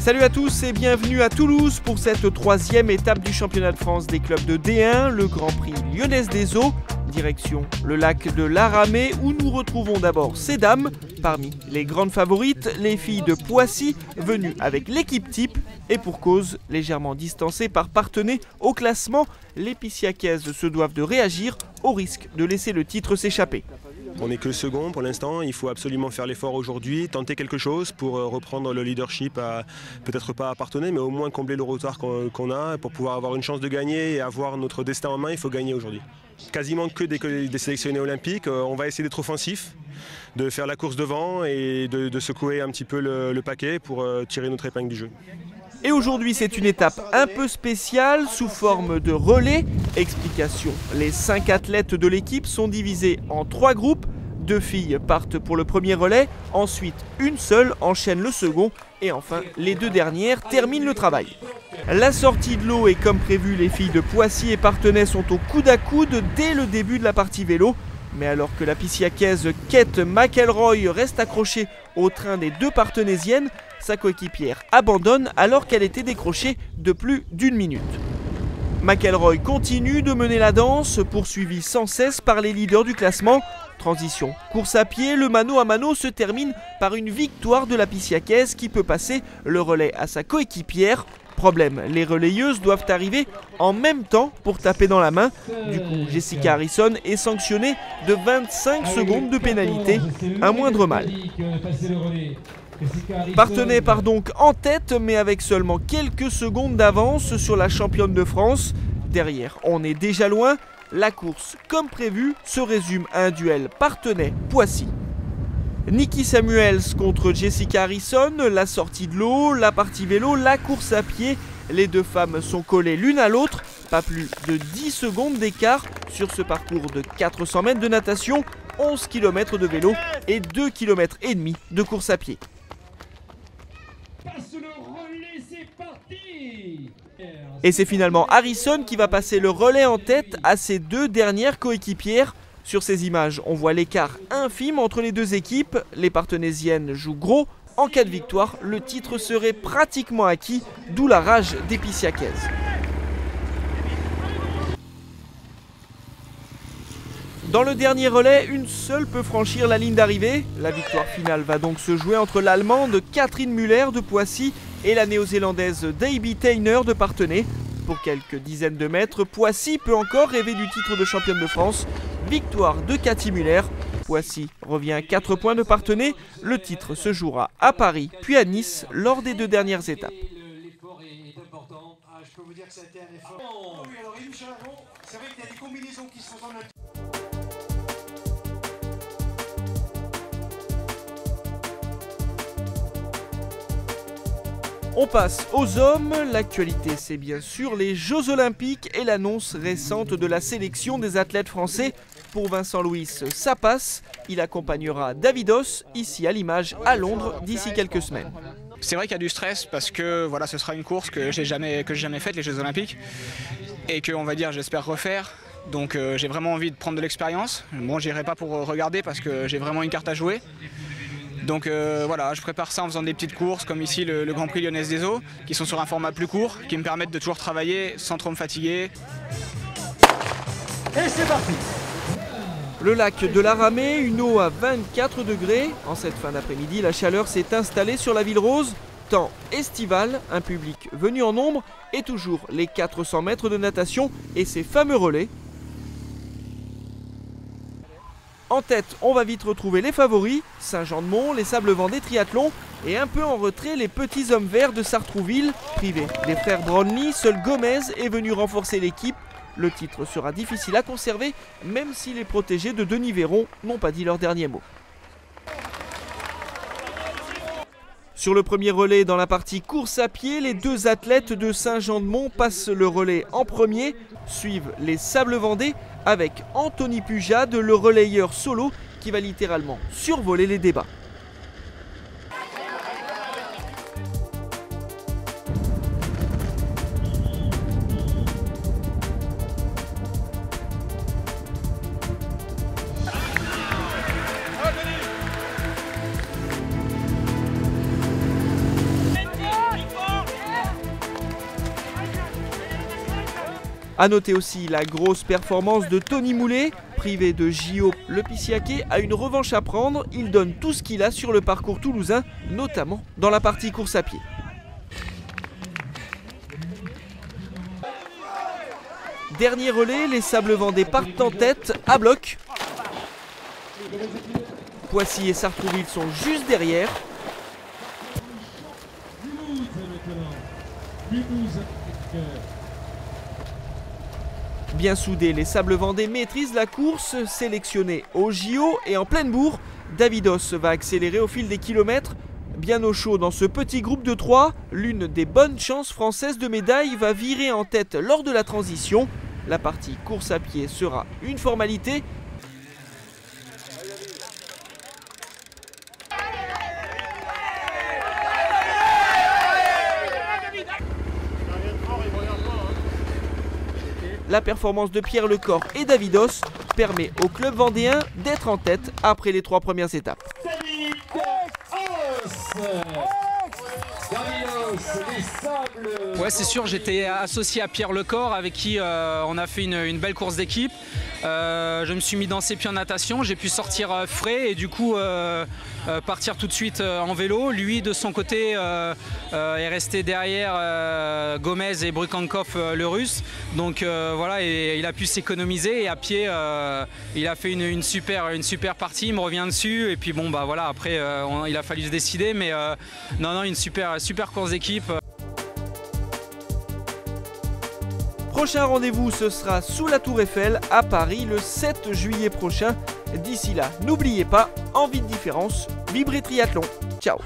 Salut à tous et bienvenue à Toulouse pour cette troisième étape du championnat de France des clubs de D1, le Grand Prix Lyonnaise des Eaux. Direction le lac de l'Aramée où nous retrouvons d'abord ces dames. Parmi les grandes favorites, les filles de Poissy venues avec l'équipe type. Et pour cause, légèrement distancées par Parthenay au classement, les Pissiacaises se doivent de réagir au risque de laisser le titre s'échapper. On n'est que le second pour l'instant, il faut absolument faire l'effort aujourd'hui, tenter quelque chose pour reprendre le leadership, peut-être pas à Parthenay, mais au moins combler le retard qu'on a. Pour pouvoir avoir une chance de gagner et avoir notre destin en main, il faut gagner aujourd'hui. Quasiment que des sélectionnés olympiques, on va essayer d'être offensif, de faire la course devant et de secouer un petit peu le paquet pour tirer notre épingle du jeu. Et aujourd'hui, c'est une étape un peu spéciale sous forme de relais. Explication, les 5 athlètes de l'équipe sont divisés en 3 groupes. 2 filles partent pour le premier relais, ensuite une seule enchaîne le second et enfin les 2 dernières terminent le travail. La sortie de l'eau est comme prévu, les filles de Poissy et Parthenay sont au coude à coude dès le début de la partie vélo. Mais alors que la Pissiacaise Kate McElroy reste accrochée au train des 2 Parthenaysiennes, sa coéquipière abandonne alors qu'elle était décrochée de plus d'1 minute. McElroy continue de mener la danse, poursuivie sans cesse par les leaders du classement. Transition, course à pied, le mano à mano se termine par une victoire de la Pissiacaise qui peut passer le relais à sa coéquipière. Problème, les relayeuses doivent arriver en même temps pour taper dans la main. Du coup, Jessica Harrison est sanctionnée de 25 secondes de pénalité, un moindre mal. Parthenay part donc en tête, mais avec seulement quelques secondes d'avance sur la championne de France. Derrière, on est déjà loin. La course, comme prévu, se résume à un duel Parthenay-Poissy. Nikki Samuels contre Jessica Harrison, la sortie de l'eau, la partie vélo, la course à pied. Les 2 femmes sont collées l'une à l'autre, pas plus de 10 secondes d'écart sur ce parcours de 400 mètres de natation, 11 km de vélo et 2,5 km de course à pied. Et c'est finalement Harrison qui va passer le relais en tête à ses 2 dernières coéquipières. Sur ces images, on voit l'écart infime entre les 2 équipes. Les Parthenaysiennes jouent gros. En cas de victoire, le titre serait pratiquement acquis, d'où la rage des Pissiacaises. Dans le dernier relais, une seule peut franchir la ligne d'arrivée. La victoire finale va donc se jouer entre l'Allemande Catherine Müller de Poissy et la Néo-Zélandaise Debbie Tainer de Parthenay. Pour quelques dizaines de mètres, Poissy peut encore rêver du titre de championne de France. Victoire de Cathy Müller. Poissy revient à 4 points de Parthenay. Le titre se jouera à Paris puis à Nice lors des 2 dernières étapes. L'effort est important. Je peux vous dire que ça a été un effort. Oui, alors c'est vrai qu'il y a des combinaisons qui sont dans notre... On passe aux hommes. L'actualité, c'est bien sûr les Jeux Olympiques et l'annonce récente de la sélection des athlètes français. Pour Vincent Louis, ça passe. Il accompagnera Davidos, ici à l'image, à Londres, d'ici quelques semaines. C'est vrai qu'il y a du stress parce que voilà, ce sera une course que j'ai jamais faite, les Jeux Olympiques, et que, on va dire, j'espère refaire. Donc j'ai vraiment envie de prendre de l'expérience. Bon, j'irai pas pour regarder parce que j'ai vraiment une carte à jouer. Donc voilà, je prépare ça en faisant des petites courses comme ici le Grand Prix Lyonnaise des Eaux, qui sont sur un format plus court, qui me permettent de toujours travailler sans trop me fatiguer. Et c'est parti! Le lac de l'Aramée, une eau à 24 degrés. En cette fin d'après-midi, la chaleur s'est installée sur la ville rose. Temps estival, un public venu en nombre et toujours les 400 mètres de natation et ces fameux relais. En tête, on va vite retrouver les favoris, Saint-Jean-de-Mont, les Sables-Vendée Triathlon et un peu en retrait les petits hommes verts de Sartrouville. Privés des frères Brownlee, seul Gomez est venu renforcer l'équipe. Le titre sera difficile à conserver, même si les protégés de Denis Véron n'ont pas dit leur dernier mot. Sur le premier relais, dans la partie course à pied, les 2 athlètes de Saint-Jean-de-Mont passent le relais en premier. Suivent les Sables-Vendée avec Anthony Pujade, le relayeur solo qui va littéralement survoler les débats. A noter aussi la grosse performance de Tony Moulet. Privé de JO, le Pissiaquais a une revanche à prendre. Il donne tout ce qu'il a sur le parcours toulousain, notamment dans la partie course à pied. Dernier relais, les Sables Vendée partent en tête à bloc. Poissy et Sartrouville sont juste derrière. Bien soudés, les Sables Vendée maîtrisent la course. Sélectionné au JO et en pleine bourre, Davidos va accélérer au fil des kilomètres. Bien au chaud dans ce petit groupe de 3, l'une des bonnes chances françaises de médaille va virer en tête lors de la transition. La partie course à pied sera une formalité. La performance de Pierre Lecor et Davidos permet au club vendéen d'être en tête après les 3 premières étapes. Ouais, c'est sûr, j'étais associé à Pierre Lecor avec qui on a fait une belle course d'équipe. Je me suis mis dans ses pieds en natation, j'ai pu sortir frais et du coup partir tout de suite en vélo. Lui de son côté est resté derrière Gomez et Brukankov le russe. Donc voilà, et il a pu s'économiser et à pied il a fait une super partie, il me revient dessus et puis bon bah voilà, après il a fallu se décider, mais non, une super course d'équipe. Prochain rendez-vous, ce sera sous la Tour Eiffel à Paris le 7 juillet prochain. D'ici là, n'oubliez pas, envie de différence, vibrez triathlon. Ciao.